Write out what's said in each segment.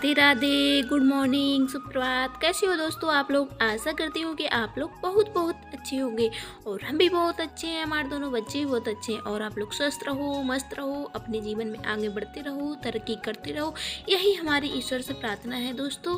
Radhe Radhe, good morning, सुप्रभात। कैसे हो दोस्तों आप लोग? आशा करती हूँ कि आप लोग बहुत बहुत अच्छे होंगे और हम भी बहुत अच्छे हैं। हमारे दोनों बच्चे भी बहुत अच्छे हैं और आप लोग स्वस्थ रहो, मस्त रहो, अपने जीवन में आगे बढ़ते रहो, तरक्की करते रहो। यही हमारी ईश्वर से प्रार्थना है दोस्तों।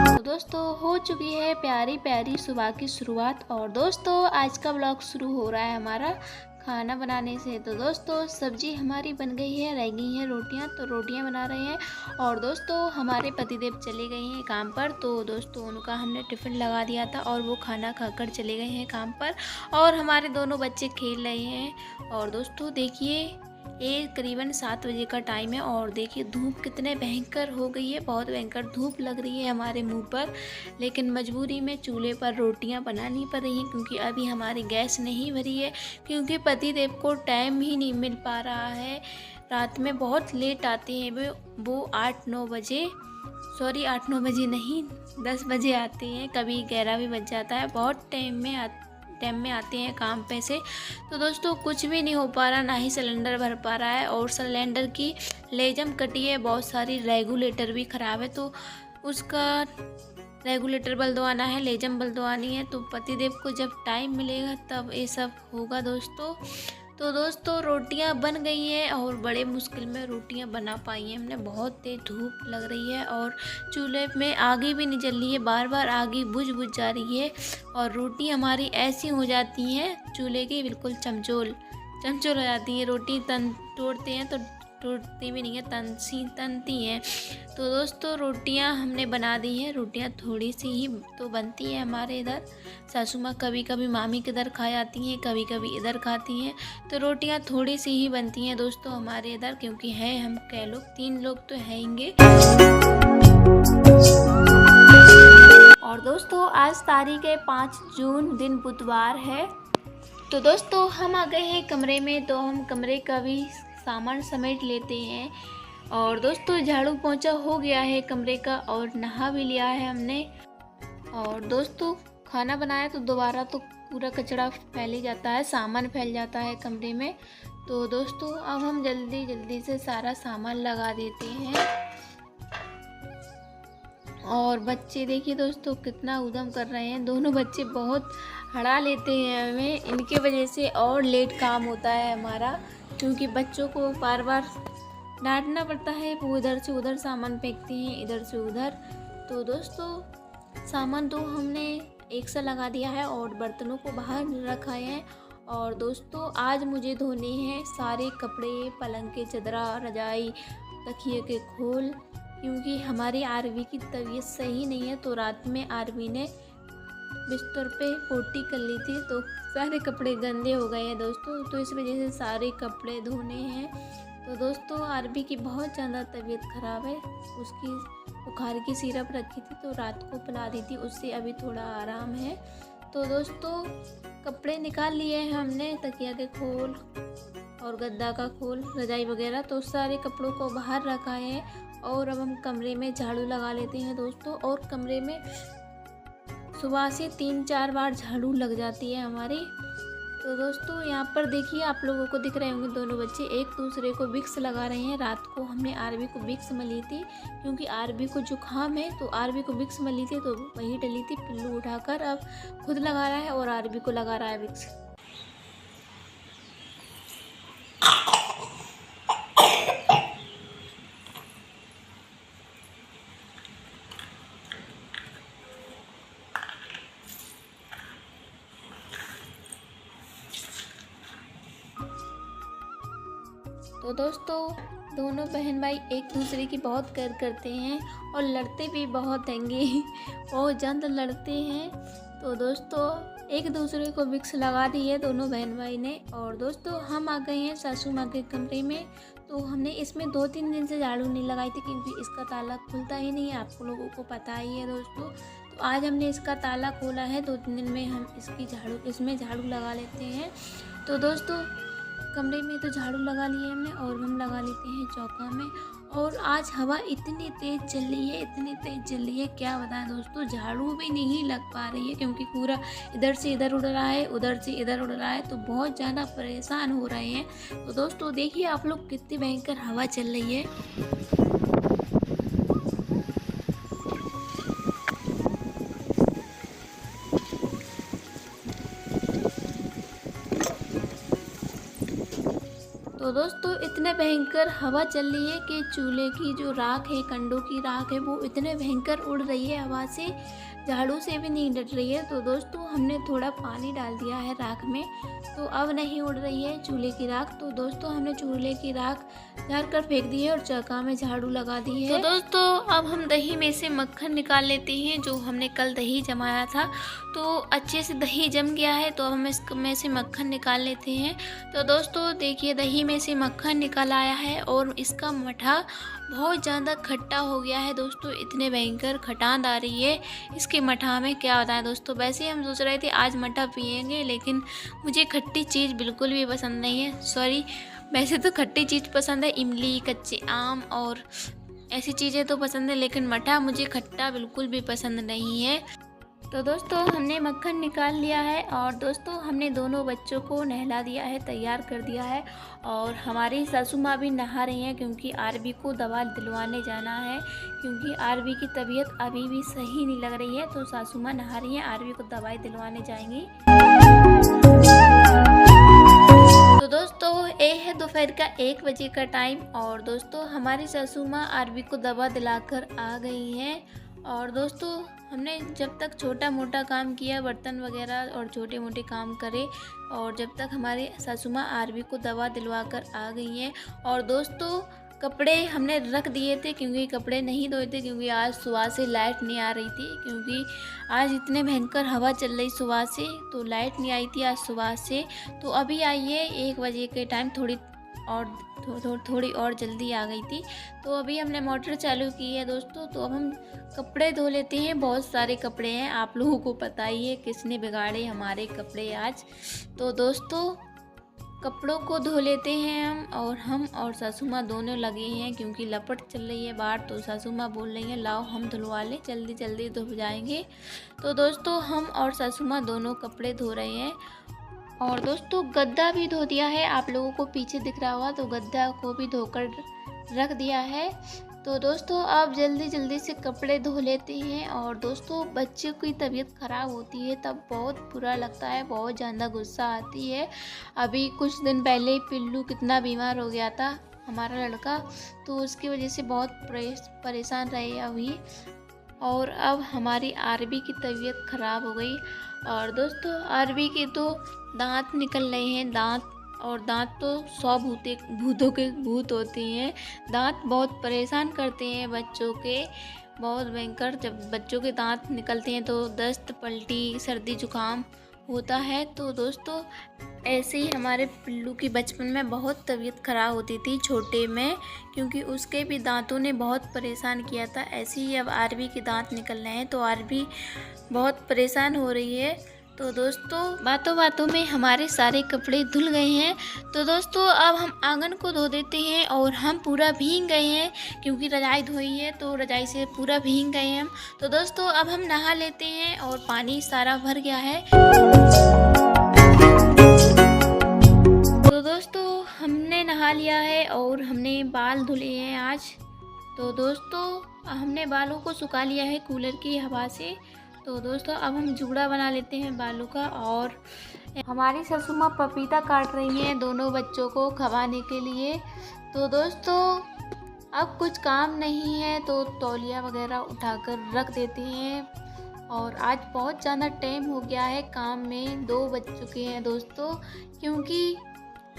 तो दोस्तों हो चुकी है प्यारी प्यारी सुबह की शुरुआत और दोस्तों आज का ब्लॉग शुरू हो रहा है हमारा खाना बनाने से। तो दोस्तों सब्जी हमारी बन गई है, रह गई हैं रोटियां, तो रोटियां बना रहे हैं। और दोस्तों हमारे पतिदेव चले गए हैं काम पर, तो दोस्तों उनका हमने टिफ़िन लगा दिया था और वो खाना खाकर चले गए हैं काम पर। और हमारे दोनों बच्चे खेल रहे हैं। और दोस्तों देखिए ये करीबन 7 बजे का टाइम है और देखिए धूप कितने भयंकर हो गई है, बहुत भयंकर धूप लग रही है हमारे मुंह पर। लेकिन मजबूरी में चूल्हे पर रोटियां बनानी पड़ रही हैं क्योंकि अभी हमारी गैस नहीं भरी है, क्योंकि पतिदेव को टाइम ही नहीं मिल पा रहा है। रात में बहुत लेट आते हैं वो 8-9 बजे, सॉरी 8-9 बजे नहीं 10 बजे आते हैं, कभी 11 भी बज जाता है। बहुत टाइम में आते हैं काम पे से। तो दोस्तों कुछ भी नहीं हो पा रहा, ना ही सिलेंडर भर पा रहा है और सिलेंडर की लेजम कटी है बहुत सारी, रेगुलेटर भी ख़राब है, तो उसका रेगुलेटर बदलवाना है, लेजम बदलवानी है। तो पतिदेव को जब टाइम मिलेगा तब ये सब होगा दोस्तों। तो दोस्तों रोटियां बन गई हैं और बड़े मुश्किल में रोटियां बना पाई हैं हमने, बहुत तेज धूप लग रही है और चूल्हे में आगे भी नहीं जल रही है, बार बार आगे बुझ जा रही है। और रोटी हमारी ऐसी हो जाती हैं चूल्हे की बिल्कुल चमचोल हो जाती हैं। रोटी तोड़ते हैं तो टूटती भी नहीं है, तनती हैं। तो दोस्तों रोटियां हमने बना दी हैं, रोटियां थोड़ी सी ही तो बनती हैं हमारे इधर। सासू माँ कभी कभी मामी के इधर खा जाती हैं, कभी कभी इधर खाती हैं, तो रोटियां थोड़ी सी ही बनती हैं दोस्तों हमारे इधर, क्योंकि है हम कह लो 3 लोग तो हैंगे। और दोस्तों आज तारीख है 5 जून, दिन बुधवार है। तो दोस्तों हम आ गए हैं कमरे में, तो हम कमरे का भी सामान समेट लेते हैं। और दोस्तों झाड़ू पोंछा हो गया है कमरे का और नहा भी लिया है हमने। और दोस्तों खाना बनाया तो दोबारा तो पूरा कचरा फैल ही जाता है, सामान फैल जाता है कमरे में। तो दोस्तों अब हम जल्दी से सारा सामान लगा देते हैं। और बच्चे देखिए दोस्तों कितना उद्यम कर रहे हैं, दोनों बच्चे बहुत हड़ा लेते हैं हमें, इनके वजह से और लेट काम होता है हमारा, क्योंकि बच्चों को बार बार डांटना पड़ता है। वो इधर से उधर सामान फेंकते हैं, इधर से उधर। तो दोस्तों सामान तो हमने एक सा लगा दिया है और बर्तनों को बाहर रखा है। और दोस्तों आज मुझे धोने हैं सारे कपड़े, पलंग के चदरा, रजाई, तकिए के खोल, क्योंकि हमारी आरवी की तबीयत सही नहीं है। तो रात में आरवी ने बिस्तर पे पोटी कर ली थी, तो सारे कपड़े गंदे हो गए हैं दोस्तों, तो इस वजह से सारे कपड़े धोने हैं। तो दोस्तों आरबी की बहुत ज़्यादा तबीयत ख़राब है, उसकी बुखार की सिरप रखी थी तो रात को पिला दी थी, उससे अभी थोड़ा आराम है। तो दोस्तों कपड़े निकाल लिए हैं हमने, तकिया के खोल और गद्दा का खोल, रजाई वगैरह, तो सारे कपड़ों को बाहर रखा है। और अब हम कमरे में झाड़ू लगा लेते हैं दोस्तों। और कमरे में सुबह से 3-4 बार झाड़ू लग जाती है हमारी। तो दोस्तों यहाँ पर देखिए आप लोगों को दिख रहे होंगे दोनों बच्चे एक दूसरे को विक्स लगा रहे हैं। रात को हमने आरबी को विक्स मली थी, क्योंकि आरबी को जुकाम है, तो आरबी को विक्स मली थी तो वही डली थी, पिल्लू उठाकर अब खुद लगा रहा है और आरबी को लगा रहा है विक्स। तो दोस्तों दोनों बहन भाई एक दूसरे की बहुत केयर करते हैं और लड़ते भी बहुत हैंगे, बहुत ज़्यादा लड़ते हैं। तो दोस्तों एक दूसरे को विक्स लगा दी है दोनों बहन भाई ने। और दोस्तों हम आ गए हैं सासू माँ के कमरे में, तो हमने इसमें 2-3 दिन से झाड़ू नहीं लगाई थी, क्योंकि इसका ताला खुलता ही नहीं है, आप लोगों को पता ही है दोस्तों। तो आज हमने इसका ताला खोला है, 2-3 दिन में हम इसमें झाड़ू लगा लेते हैं। तो दोस्तों कमरे में तो झाड़ू लगा लिए हमने और हम लगा लेते हैं चौका में। और आज हवा इतनी तेज़ चल रही है, इतनी तेज़ चल रही है, क्या बताएं दोस्तों, झाड़ू भी नहीं लग पा रही है क्योंकि पूरा इधर से इधर उड़ रहा है, उधर से इधर उड़ रहा है, तो बहुत ज़्यादा परेशान हो रहे हैं। तो दोस्तों देखिए आप लोग कितनी भयंकर हवा चल रही है। तो दोस्तों इतने भयंकर हवा चल रही है कि चूल्हे की जो राख है, कंडों की राख है, वो इतने भयंकर उड़ रही है हवा से, झाड़ू से भी नहीं डट रही है। तो दोस्तों हमने थोड़ा पानी डाल दिया है राख में, तो अब नहीं उड़ रही है चूल्हे की राख। तो दोस्तों हमने चूल्हे की राख झाड़ कर फेंक दी है और चौका में झाड़ू लगा दी है। तो दोस्तों अब हम दही में से मक्खन निकाल लेते हैं। जो हमने कल दही जमाया था तो अच्छे से दही जम गया है, तो अब हम इसमें से मक्खन निकाल लेते हैं। तो दोस्तों देखिए दही में से मक्खन निकल आया है और इसका मठा बहुत ज़्यादा खट्टा हो गया है दोस्तों, इतने भयंकर खटांद आ रही है इसके मठा में, क्या बताएं दोस्तों। वैसे हम सोच रहे थे आज मठा पियेंगे, लेकिन मुझे खट्टी चीज़ बिल्कुल भी पसंद नहीं है। सॉरी, वैसे तो खट्टी चीज़ पसंद है, इमली, कच्चे आम और ऐसी चीज़ें तो पसंद है, लेकिन मठा मुझे खट्टा बिल्कुल भी पसंद नहीं है। तो दोस्तों हमने मक्खन निकाल लिया है और दोस्तों हमने दोनों बच्चों को नहला दिया है, तैयार कर दिया है। और हमारी सासू माँ भी नहा रही हैं क्योंकि आरबी को दवा दिलवाने जाना है, क्योंकि आरबी की तबीयत अभी भी सही नहीं लग रही है। तो सासू माँ नहा रही हैं, आरबी को दवाई दिलवाने जाएंगी। तो दोस्तों ये है दोपहर का 1 बजे का टाइम और दोस्तों हमारी सासू माँ आरबी को दवा दिलाकर आ गई हैं। और दोस्तों हमने जब तक छोटा मोटा काम किया, बर्तन वगैरह और छोटे मोटे काम करे, और जब तक हमारी सासू माँ आरबी को दवा दिलवा कर आ गई हैं। और दोस्तों कपड़े हमने रख दिए थे क्योंकि कपड़े नहीं धोए थे, क्योंकि आज सुबह से लाइट नहीं आ रही थी, क्योंकि आज इतने भयंकर हवा चल रही सुबह से, तो लाइट नहीं आई थी आज सुबह से। तो अभी आई है 1 बजे के टाइम, थोड़ी और जल्दी आ गई थी। तो अभी हमने मोटर चालू की है दोस्तों। तो अब हम कपड़े धो लेते हैं, बहुत सारे कपड़े हैं, आप लोगों को पता ही है किसने बिगाड़े हमारे कपड़े आज। तो दोस्तों कपड़ों को धो लेते हैं हम और सासू माँ दोनों लगे हैं, क्योंकि लपट चल रही है बाहर। तो सासू माँ बोल रही हैं लाओ हम धुलवा लें, जल्दी जल्दी धुल जाएंगे। तो दोस्तों हम और सासू माँ दोनों कपड़े धो रहे हैं। और दोस्तों गद्दा भी धो दिया है, आप लोगों को पीछे दिख रहा होगा, तो गद्दा को भी धोकर रख दिया है। तो दोस्तों अब जल्दी जल्दी से कपड़े धो लेते हैं। और दोस्तों बच्चों की तबीयत ख़राब होती है तब बहुत बुरा लगता है, बहुत ज़्यादा गुस्सा आती है। अभी कुछ दिन पहले पिल्लू कितना बीमार हो गया था हमारा लड़का, तो उसकी वजह से बहुत परेशान रहे अभी। और अब हमारी आरबी की तबीयत ख़राब हो गई। और दोस्तों आरबी के तो दांत निकल रहे हैं, दांत तो 100 भूतों के भूत होते हैं। दांत बहुत परेशान करते हैं बच्चों के, बहुत भयंकर। जब बच्चों के दांत निकलते हैं तो दस्त, पलटी, सर्दी जुकाम होता है। तो दोस्तों ऐसे ही हमारे पिल्लू की बचपन में बहुत तबीयत ख़राब होती थी छोटे में, क्योंकि उसके भी दांतों ने बहुत परेशान किया था। ऐसे ही अब आरबी के दांत निकल रहे हैं, तो आरबी बहुत परेशान हो रही है। तो दोस्तों बातों बातों में हमारे सारे कपड़े धुल गए हैं। तो दोस्तों अब हम आंगन को धो देते हैं, और हम पूरा भीग गए हैं क्योंकि रजाई धोई है, तो रजाई से पूरा भीग गए हैं हम। तो दोस्तों अब हम नहा लेते हैं और पानी सारा भर गया है। तो दोस्तों हमने नहा लिया है और हमने बाल धुले हैं आज। तो दोस्तों हमने बालों को सुखा लिया है कूलर की हवा से। तो दोस्तों अब हम जूड़ा बना लेते हैं बालों का। और हमारी सासू माँ पपीता काट रही हैं दोनों बच्चों को खवाने के लिए। तो दोस्तों अब कुछ काम नहीं है तो तौलिया वगैरह उठाकर रख देते हैं। और आज बहुत ज़्यादा टाइम हो गया है, काम में 2 बज चुके हैं दोस्तों, क्योंकि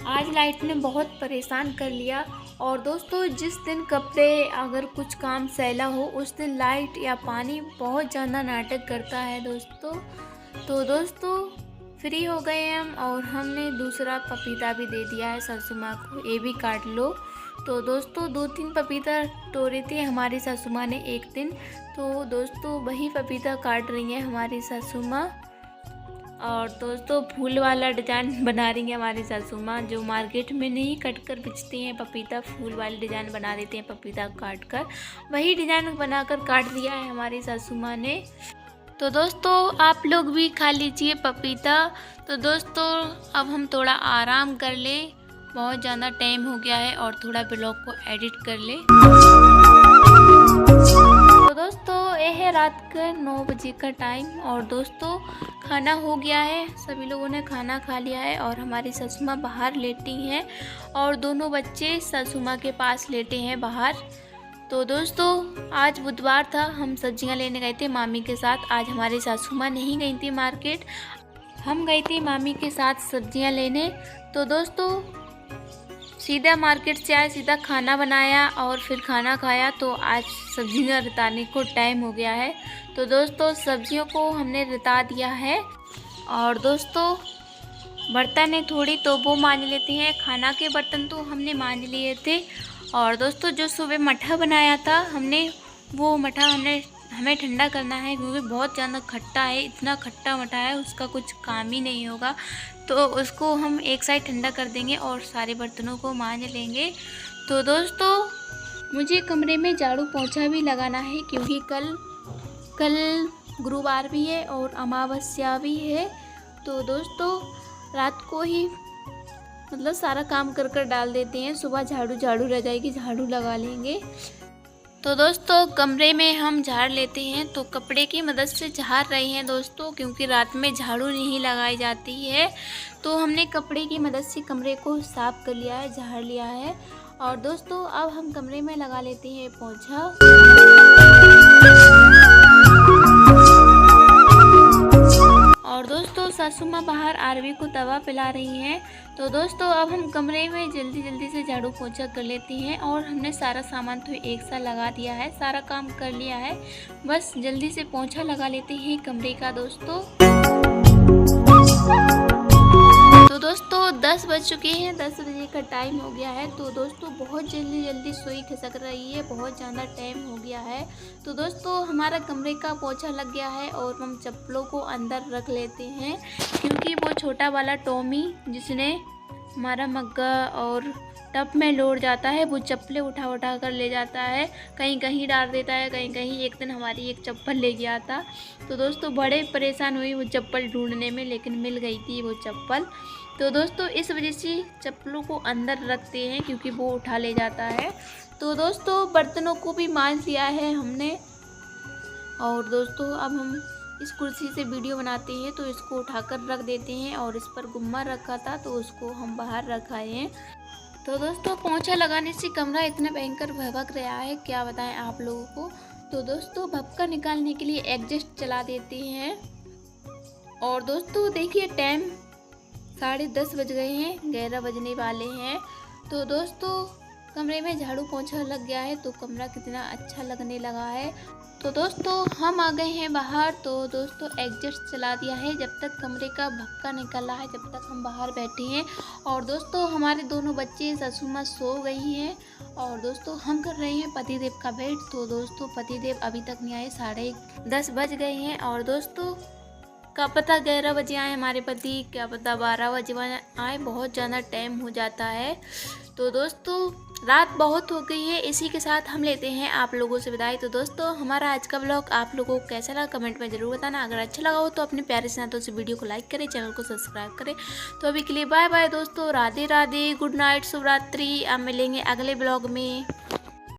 आज लाइट ने बहुत परेशान कर लिया। और दोस्तों जिस दिन कपड़े अगर कुछ काम सैला हो, उस दिन लाइट या पानी बहुत ज़्यादा नाटक करता है दोस्तों। तो दोस्तों फ्री हो गए हम, और हमने दूसरा पपीता भी दे दिया है सासू माँ को, ये भी काट लो। तो दोस्तों 2-3 पपीता तोड़े थे हमारी सासू माँ ने एक दिन, तो दोस्तों वही पपीता काट रही हैं हमारी सासू माँ। और दोस्तों फूल वाला डिज़ाइन बना रही है हमारी सासू माँ, जो मार्केट में नहीं कट कर बेचती हैं पपीता, फूल वाली डिज़ाइन बना देते हैं पपीता काट कर, वही डिज़ाइन बनाकर काट दिया है हमारी सासू माँ ने। तो दोस्तों आप लोग भी खा लीजिए पपीता। तो दोस्तों अब हम थोड़ा आराम कर ले, बहुत ज़्यादा टाइम हो गया है और थोड़ा ब्लॉग को एडिट कर ले। तो दोस्तों ये है रात का 9 बजे का टाइम और दोस्तों खाना हो गया है, सभी लोगों ने खाना खा लिया है और हमारी सासू माँ बाहर लेटी हैं और दोनों बच्चे सासू माँ के पास लेटे हैं बाहर। तो दोस्तों आज बुधवार था, हम सब्जियां लेने गए थे मामी के साथ। आज हमारी सासू माँ नहीं गई थी मार्केट, हम गई थी मामी के साथ सब्जियां लेने। तो दोस्तों सीधा मार्केट से आए, सीधा खाना बनाया और फिर खाना खाया। तो आज सब्जियां रिताने को टाइम हो गया है। तो दोस्तों सब्जियों को हमने रिता दिया है और दोस्तों बर्तन है थोड़ी तो वो मांज लेते हैं, खाना के बर्तन तो हमने मांज लिए थे। और दोस्तों जो सुबह मठा बनाया था हमने, वो मठा हमें ठंडा करना है क्योंकि बहुत ज़्यादा खट्टा है, इतना खट्टा मठा है उसका कुछ काम ही नहीं होगा। तो उसको हम एक साइड ठंडा कर देंगे और सारे बर्तनों को मांज लेंगे। तो दोस्तों मुझे कमरे में झाड़ू पोंछा भी लगाना है क्योंकि कल गुरुवार भी है और अमावस्या भी है। तो दोस्तों रात को ही मतलब सारा काम कर डाल देते हैं, सुबह झाड़ू रह जाएगी, झाड़ू लगा लेंगे। तो दोस्तों कमरे में हम झाड़ लेते हैं, तो कपड़े की मदद से झाड़ रहे हैं दोस्तों क्योंकि रात में झाड़ू नहीं लगाई जाती है। तो हमने कपड़े की मदद से कमरे को साफ कर लिया है, झाड़ लिया है। और दोस्तों अब हम कमरे में लगा लेते हैं पोंछा। और दोस्तों सासू माँ बाहर आरवी को दवा पिला रही हैं। तो दोस्तों अब हम कमरे में जल्दी से झाड़ू पोंछा कर लेते हैं और हमने सारा सामान तो एक साथ लगा दिया है, सारा काम कर लिया है, बस जल्दी से पोंछा लगा लेते हैं कमरे का दोस्तों। तो दोस्तों 10 बज चुके हैं, 10 बजे का टाइम हो गया है। तो दोस्तों बहुत जल्दी सुई खिसक रही है, बहुत ज़्यादा टाइम हो गया है। तो दोस्तों हमारा कमरे का पोंछा लग गया है और हम चप्पलों को अंदर रख लेते हैं क्योंकि वो छोटा वाला टॉमी जिसने हमारा मग्गा और टब में लोड जाता है, वो चप्पलें उठा कर ले जाता है, कहीं डाल देता है, कहीं। एक दिन हमारी एक चप्पल ले गया था। तो दोस्तों बड़े परेशान हुई वो चप्पल ढूंढने में, लेकिन मिल गई थी वो चप्पल। तो दोस्तों इस वजह से चप्पलों को अंदर रखते हैं क्योंकि वो उठा ले जाता है। तो दोस्तों बर्तनों को भी मांज लिया है हमने। और दोस्तों अब हम इस कुर्सी से वीडियो बनाते हैं तो इसको उठाकर रख देते हैं और इस पर गुम्मा रखा था तो उसको हम बाहर रखाए हैं। तो दोस्तों पोंछा लगाने से कमरा इतना भयंकर भभक रहा है, क्या बताएं आप लोगों को। तो दोस्तों भपका निकालने के लिए एग्जस्ट चला देते हैं। और दोस्तों देखिए टाइम 10:30 बज गए हैं, 11 बजने वाले हैं। तो दोस्तों कमरे में झाड़ू पोंछा लग गया है तो कमरा कितना अच्छा लगने लगा है। तो दोस्तों हम आ गए हैं बाहर। तो दोस्तों एग्जस्ट चला दिया है, जब तक कमरे का भक्का निकल रहा है जब तक हम बाहर बैठे हैं। और दोस्तों हमारे दोनों बच्चे सासू माँ सो गई हैं और दोस्तों हम कर रहे हैं पतिदेव का वेट। तो दोस्तों पतिदेव अभी तक नहीं आए, 10:30 बज गए हैं। और दोस्तों क्या पता 11 बजे आए हमारे पति, क्या पता 12 बजे आए, बहुत ज़्यादा टाइम हो जाता है। तो दोस्तों रात बहुत हो गई है, इसी के साथ हम लेते हैं आप लोगों से विदाई। तो दोस्तों हमारा आज का ब्लॉग आप लोगों को कैसा लगा कमेंट में ज़रूर बताना। अगर अच्छा लगा हो तो अपने प्यारे से हाथों से वीडियो को लाइक करें, चैनल को सब्सक्राइब करें। तो अभी के लिए बाय बाय दोस्तों, राधे राधे, गुड नाइट, शुभ रात्रि। आप मिलेंगे अगले ब्लॉग में।